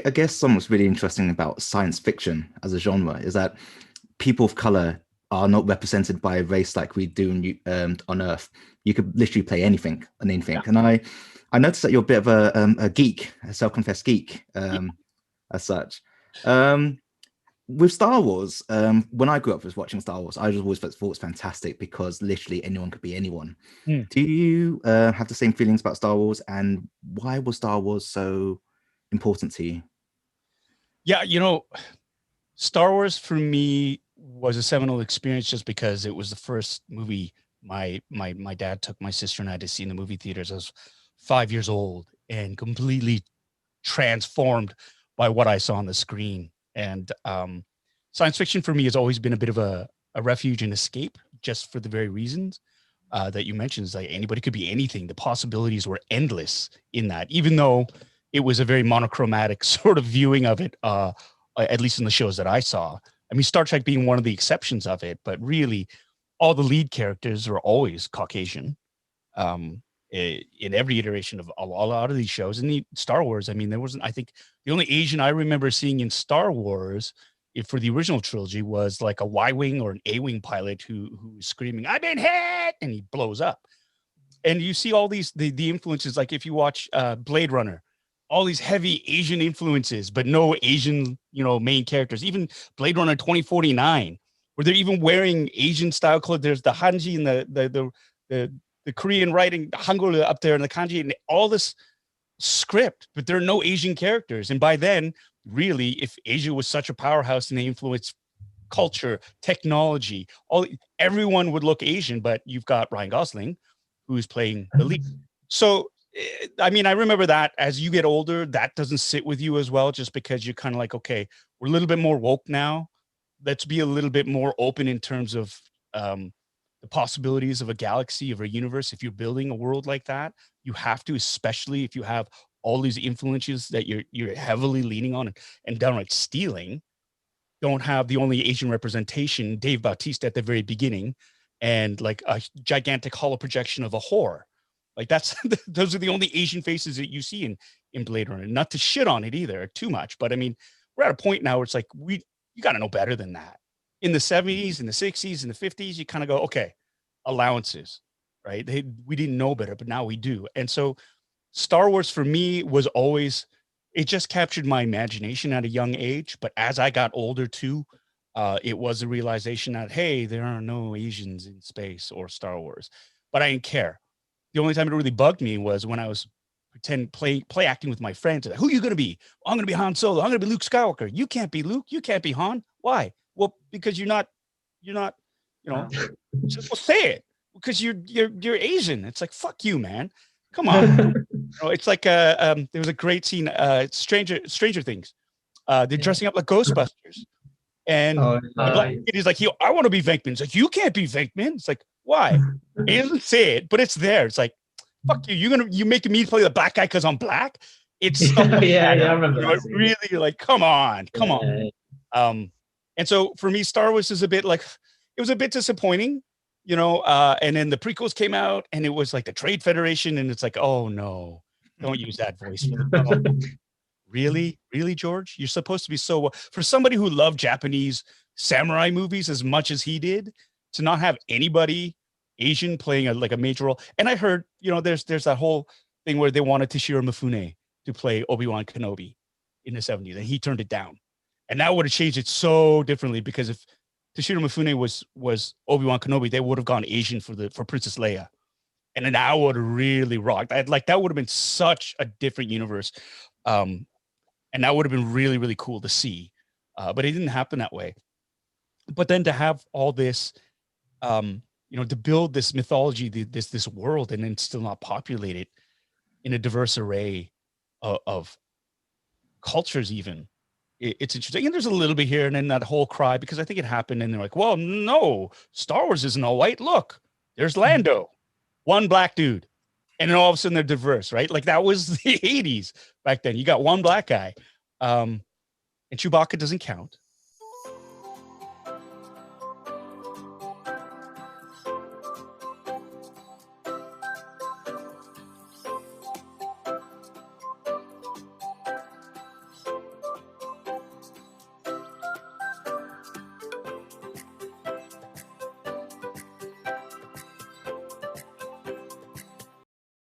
I guess something what's really interesting about science fiction as a genre is that people of color are not represented by a race like we do on Earth. You could literally play anything and anything. Yeah. And I noticed that you're a bit of a geek, a self-confessed geek, as such. Um, with Star Wars, when I grew up was watching Star Wars, I just always thought it was fantastic because literally anyone could be anyone. Hmm. Do you have the same feelings about Star Wars, and why was Star Wars so important to you? Yeah, Star Wars for me was a seminal experience just because it was the first movie my dad took my sister and I to see in the movie theaters. I was 5 years old and completely transformed by what I saw on the screen. And science fiction for me has always been a bit of a refuge and escape, just for the very reasons that you mentioned. Is like anybody could be anything. The possibilities were endless in that, even though it was a very monochromatic sort of viewing of it, at least in the shows that I saw. I mean, Star Trek being one of the exceptions of it, but really, all the lead characters are always Caucasian. In every iteration of a lot of these shows. And the Star Wars, I mean, there wasn't, I think the only Asian I remember seeing in Star Wars for the original trilogy was like a Y-wing or an A-wing pilot who's screaming, "I've been hit!" and he blows up. And you see all these the influences, like if you watch Blade Runner, all these heavy Asian influences, but no Asian, main characters. Even Blade Runner 2049, where they're even wearing Asian style clothes. There's the Hanji and the Korean writing Hangul up there and the kanji and all this script, but there are no Asian characters. And by then, really, if Asia was such a powerhouse and they influenced culture, technology, everyone would look Asian. But you've got Ryan Gosling, who's playing the lead. So, I mean, I remember that as you get older, that doesn't sit with you as well, just because you're kind of like, okay, we're a little bit more woke now. Let's be a little bit more open in terms of the possibilities of a galaxy, of a universe. If you're building a world like that, you have to, especially if you have all these influences that you're heavily leaning on and downright stealing. Don't have the only Asian representation, Dave Bautista at the very beginning, and like a gigantic hollow projection of a whore. Like that's those are the only Asian faces that you see in Blade Runner. Not to shit on it either too much, but I mean, we're at a point now where it's like you got to know better than that. In the 70s, in the 60s, in the 50s, you kind of go, okay, allowances, right? We didn't know better, but now we do. And so Star Wars for me was always, it just captured my imagination at a young age. But as I got older too, it was a realization that, hey, there are no Asians in space or Star Wars. But I didn't care. The only time it really bugged me was when I was play acting with my friends. Like, who are you going to be? I'm going to be Han Solo. I'm going to be Luke Skywalker. You can't be Luke. You can't be Han. Why? Well, because you're not, well, say it because you're Asian. It's like, fuck you, man. Come on. It's like there was a great scene, Stranger Things. They're dressing up like Ghostbusters. And Oh, the black kid is like, I want to be Venkman. It's like, you can't be Venkman. It's like, why? He doesn't say it, but it's there. It's like, fuck you. You making me play the black guy because I'm black? It's yeah, I remember that scene. really like, come on. And so for me, Star Wars is a bit like, it was a bit disappointing, and then the prequels came out and it was like the Trade Federation. And it's like, oh no, don't use that voice. Really, George? You're supposed to be for somebody who loved Japanese samurai movies as much as he did, to not have anybody Asian playing a major role. And I heard, there's that whole thing where they wanted Toshiro Mifune to play Obi-Wan Kenobi in the 70s, and he turned it down. And that would have changed it so differently, because if Toshiro Mifune was Obi-Wan Kenobi, they would have gone Asian for Princess Leia. And then that would have really rocked. That would have been such a different universe. And that would have been really, really cool to see. But it didn't happen that way. But then to have all this, to build this mythology, this world, and then still not populate it in a diverse array of cultures, even, it's interesting. And there's a little bit here, and then that whole cry, because I think it happened, and they're like, well, no, Star Wars isn't all white. Look, there's Lando, one black dude. And then all of a sudden they're diverse, right? Like that was the 80s back then. You got one black guy. And Chewbacca doesn't count.